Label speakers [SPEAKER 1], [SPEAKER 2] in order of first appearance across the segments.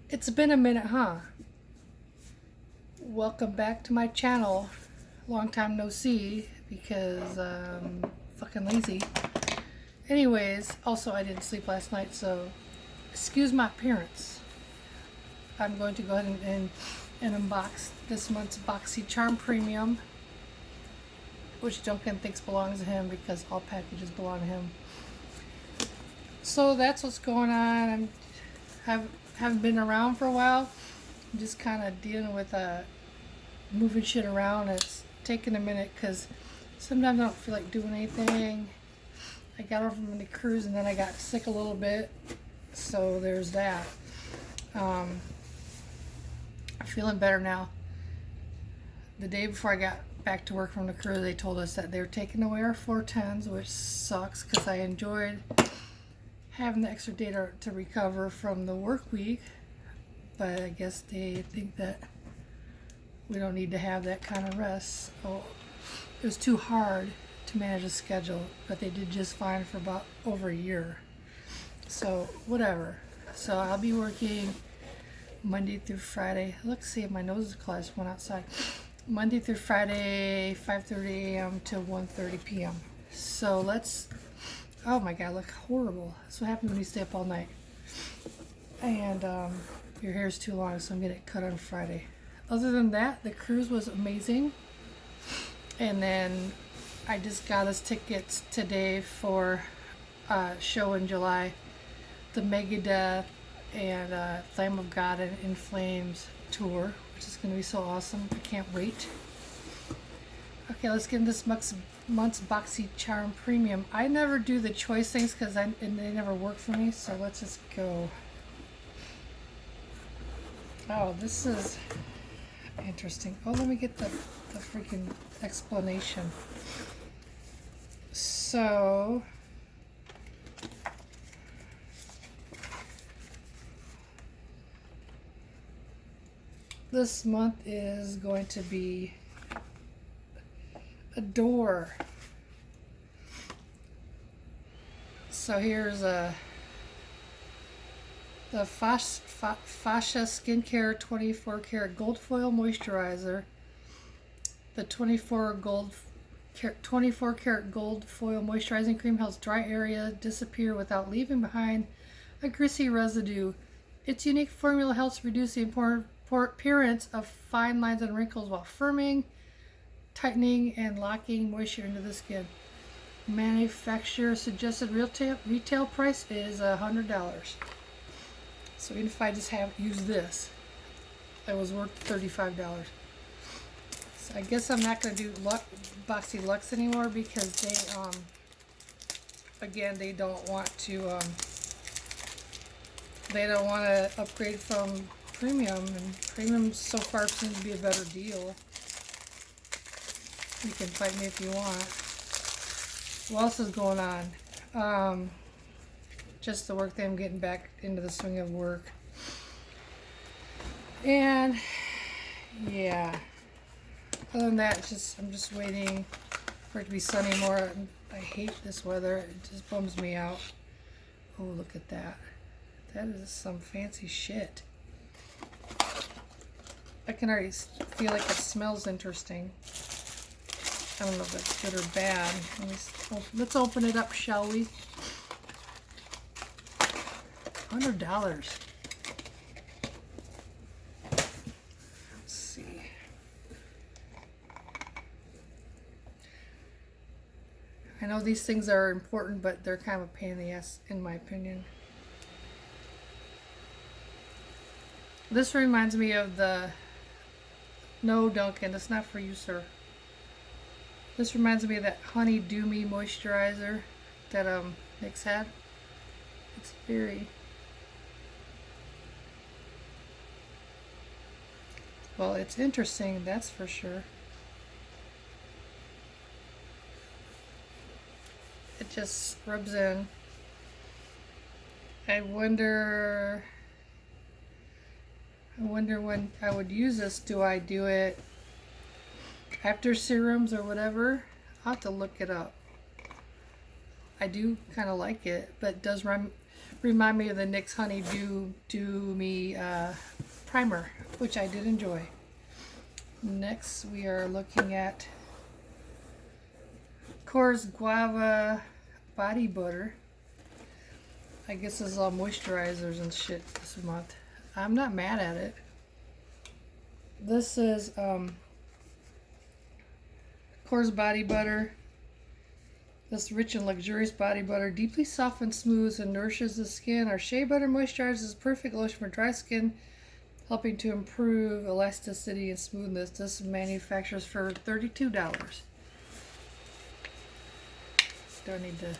[SPEAKER 1] It's been a minute, huh? Welcome back to my channel. Long time no see because fucking lazy. Anyways, also I didn't sleep last night, so excuse my appearance. I'm going to go ahead and unbox this month's Boxycharm Premium, which Duncan thinks belongs to him because all packages belong to him. So that's what's going on. Haven't been around for a while. I'm just kind of dealing with moving shit around. It's taking a minute because sometimes I don't feel like doing anything. I got over from the cruise and then I got sick a little bit, so there's that. I'm feeling better now. The day before I got back to work from the cruise, they told us that they were taking away our 410s, which sucks because I enjoyed having the extra day to recover from the work week, but I guess they think that we don't need to have that kind of rest. So it was too hard to manage a schedule, but they did just fine for about over a year. So whatever. So I'll be working Monday through Friday. Let's see if my nose is closed. Went outside. Monday through Friday, 5:30 a.m. to 1:30 p.m. So let's. Oh my God, look horrible. That's what happens when you stay up all night. And your hair's too long, so I'm getting it cut on Friday. Other than that, the cruise was amazing. And then I just got us tickets today for a show in July, the Megadeth and Lamb of God and In Flames tour, which is going to be so awesome. I can't wait. Okay, let's get into this month's Boxycharm Premium. I never do the choice things because they never work for me, so let's just go. Oh, this is interesting. Oh, let me get the freaking explanation. So, this month is going to be a door. So here's the Fascia Skincare 24 Karat Gold Foil Moisturizer. The 24 Karat Gold Foil Moisturizing Cream helps dry area disappear without leaving behind a greasy residue. Its unique formula helps reduce the appearance of fine lines and wrinkles while firming, tightening, and locking moisture into the skin. Manufacturer suggested retail price is $100. So even if I just use this, it was worth $35. So I guess I'm not going to do Boxy Luxe anymore because they, again, they don't want to upgrade from Premium, and Premium so far seems to be a better deal. You can fight me if you want. What else is going on? Just the work that I'm getting back into the swing of work. And yeah, other than that, I'm just waiting for it to be sunny more. I hate this weather. It just bums me out. Oh, look at that. That is some fancy shit. I can already feel like it smells interesting. I don't know if that's good or bad. Let's open it up, shall we? $100. Let's see. I know these things are important, but they're kind of a pain in the ass, in my opinion. This reminds me of the... No, Duncan, it's not for you, sir. This reminds me of that Honey Dew Me moisturizer that Nick's had. It's very... Well, it's interesting, that's for sure. It just rubs in. I wonder when I would use this. Do I do it after serums or whatever? I'll have to look it up. I do kind of like it, but it does remind me of the NYX Honey Do Me primer, which I did enjoy. Next, we are looking at Coors Guava Body Butter. I guess this is all moisturizers and shit this month. I'm not mad at it. This is Coors Body Butter. This rich and luxurious body butter deeply softens, smooths, and nourishes the skin. Our shea butter moisturizes the perfect lotion for dry skin, helping to improve elasticity and smoothness. This manufactures for $32. Do I need to...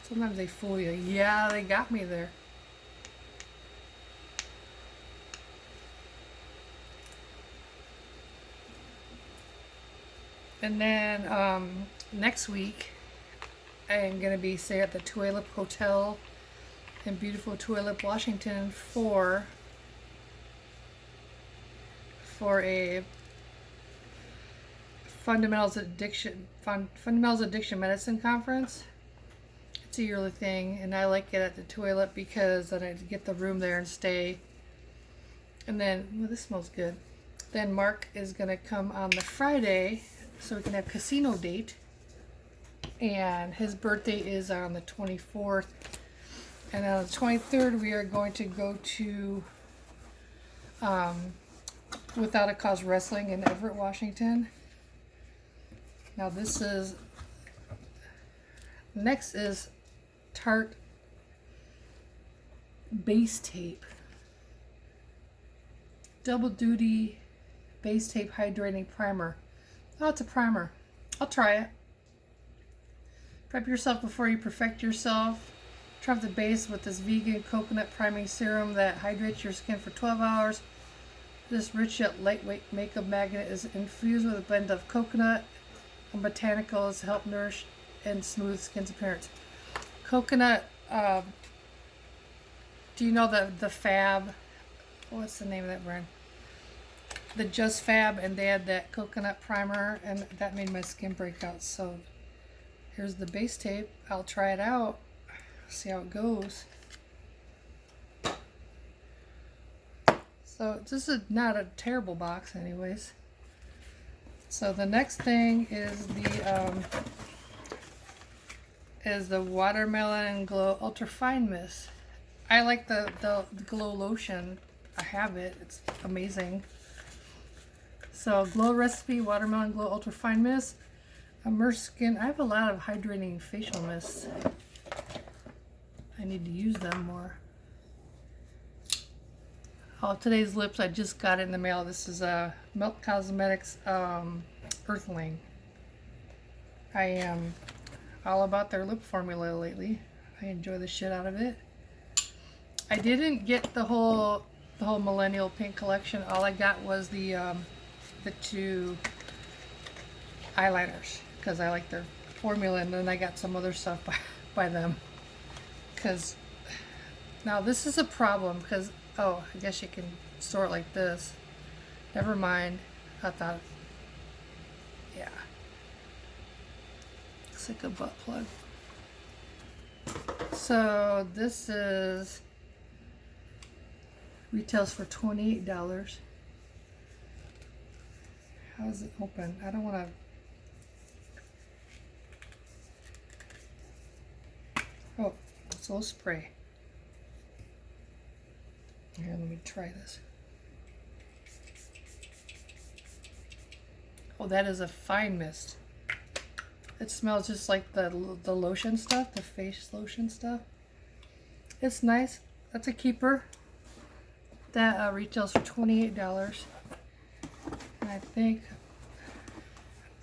[SPEAKER 1] Sometimes they fool you. Yeah, they got me there. And then next week, I am going to be staying at the Tulalip Hotel in beautiful Tulalip, Washington for a Fundamentals Addiction Medicine Conference. It's a yearly thing, and I like it at the Tulalip because then I get the room there and stay. And then, well, this smells good. Then Mark is going to come on the Friday so we can have casino date. And his birthday is on the 24th. And on the 23rd, we are going to go to Without a Cause Wrestling in Everett, Washington. Now this is... Next is Tarte Base Tape. Double Duty Base Tape Hydrating Primer. Oh, it's a primer. I'll try it. Prep yourself before you perfect yourself. Try the base with this vegan coconut priming serum that hydrates your skin for 12 hours. This rich yet lightweight makeup magnet is infused with a blend of coconut and botanicals to help nourish and smooth skin's appearance. Coconut, do you know the Fab? What's the name of that brand? The Just Fab, and they had that coconut primer, and that made my skin break out. So here's the base tape. I'll try it out, see how it goes. So this is not a terrible box anyways. So the next thing is the Watermelon Glow Ultra Fine Mist. I like the Glow Lotion. I have it. It's amazing. So Glow Recipe Watermelon Glow Ultra Fine Mist. Immerse skin. I have a lot of hydrating facial mists. I need to use them more. Oh, today's lips, I just got it in the mail. This is Milk Cosmetics Earthling. I am all about their lip formula lately. I enjoy the shit out of it. I didn't get the whole Millennial Pink collection. All I got was the two eyeliners because I like their formula, and then I got some other stuff by them. Because now this is a problem because, oh, I guess you can store it like this. Never mind. I thought, yeah. Looks like a butt plug. So this is, retails for $28. How is it open? I don't want to. Oh, it's a little spray. Here, let me try this. Oh, that is a fine mist. It smells just like the lotion stuff, the face lotion stuff. It's nice. That's a keeper. That retails for $28. And I think,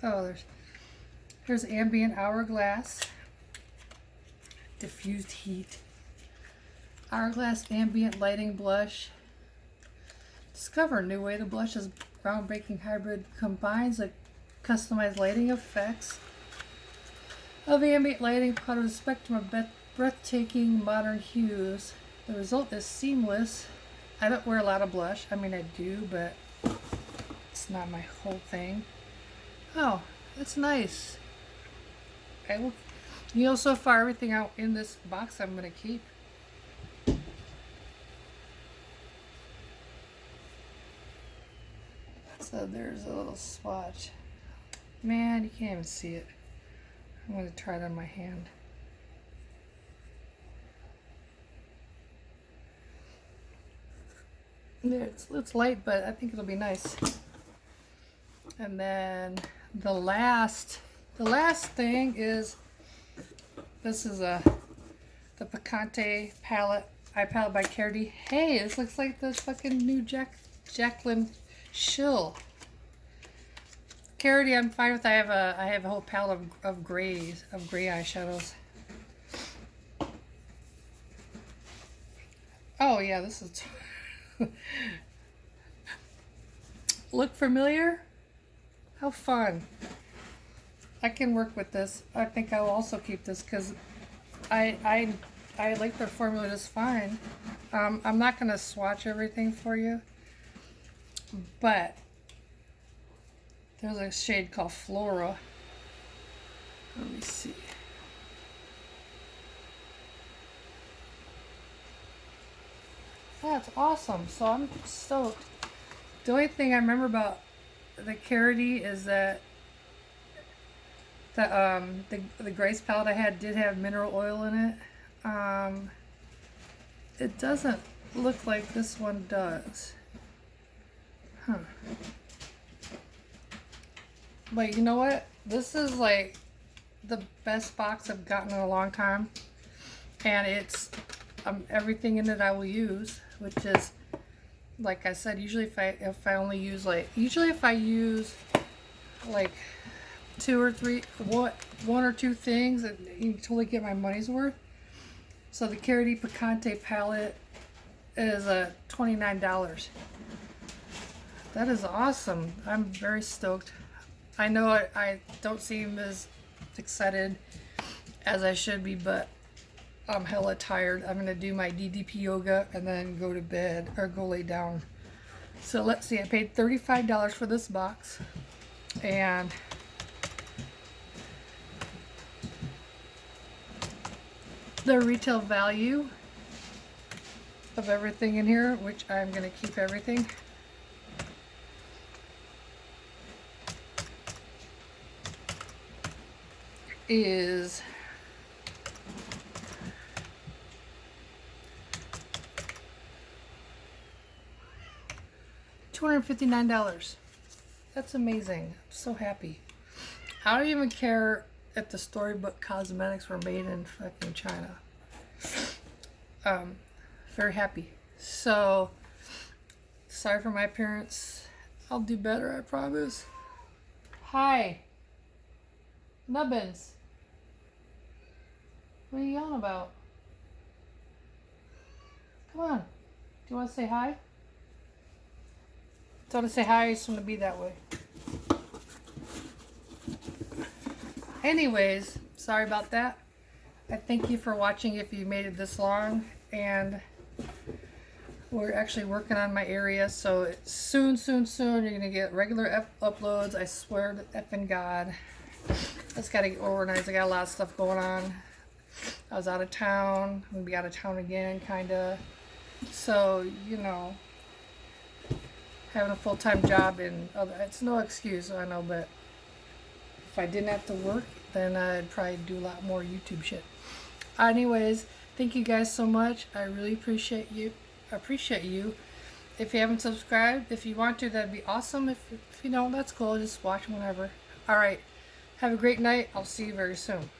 [SPEAKER 1] oh, here's Ambient Hourglass Diffused Heat. Hourglass Ambient Lighting Blush. Discover a new way to blush. This groundbreaking hybrid combines the customized lighting effects of ambient lighting part of a spectrum of breathtaking modern hues. The result is seamless. I don't wear a lot of blush. I mean, I do, but it's not my whole thing. Oh, it's nice. You know, so far everything out in this box I'm going to keep. So there's a little swatch. Man, you can't even see it. I'm going to try it on my hand. There, it's light, but I think it'll be nice. And then the last thing is, this is the Picante palette, eye palette by Carity. Hey, this looks like the fucking new Jacqueline Schill. Carity, I'm fine with. I have a whole palette of gray eyeshadows. Oh yeah, this is. Look familiar? How fun. I can work with this. I think I will also keep this because I like their formula just fine. I'm not going to swatch everything for you, but there's a shade called Flora. Let me see. That's awesome. So I'm stoked. The only thing I remember about the Carity is that the Grace palette I had did have mineral oil in it. It doesn't look like this one does. Huh. But you know what? This is like the best box I've gotten in a long time. And it's everything in it I will use, which is, like I said, usually if I only use if I use like one or two things, and you can totally get my money's worth. So the Carity Picante palette is $29. That is awesome. I'm very stoked. I know I don't seem as excited as I should be, but I'm hella tired. I'm going to do my DDP yoga and then go to bed or go lay down. So let's see. I paid $35 for this box. And the retail value of everything in here, which I'm going to keep everything, is $259. That's amazing. I'm so happy. I don't even care if the Storybook cosmetics were made in fucking China. Very happy. So, sorry for my appearance. I'll do better, I promise. Hi. Nubbins. What are you yelling about? Come on. Do you want to say hi? Do you want to say hi? I just want to be that way. Anyways, sorry about that. I thank you for watching if you made it this long. And we're actually working on my area. So soon, you're going to get regular uploads. I swear to effing God. I just got to get organized. I got a lot of stuff going on. I was out of town. I'm going to be out of town again, kind of. So, you know, having a full-time job and it's no excuse, I know, but if I didn't have to work, then I'd probably do a lot more YouTube shit. Anyways, thank you guys so much. I really appreciate you. If you haven't subscribed, if you want to, that'd be awesome. If you don't, that's cool. Just watch whenever. All right. Have a great night. I'll see you very soon.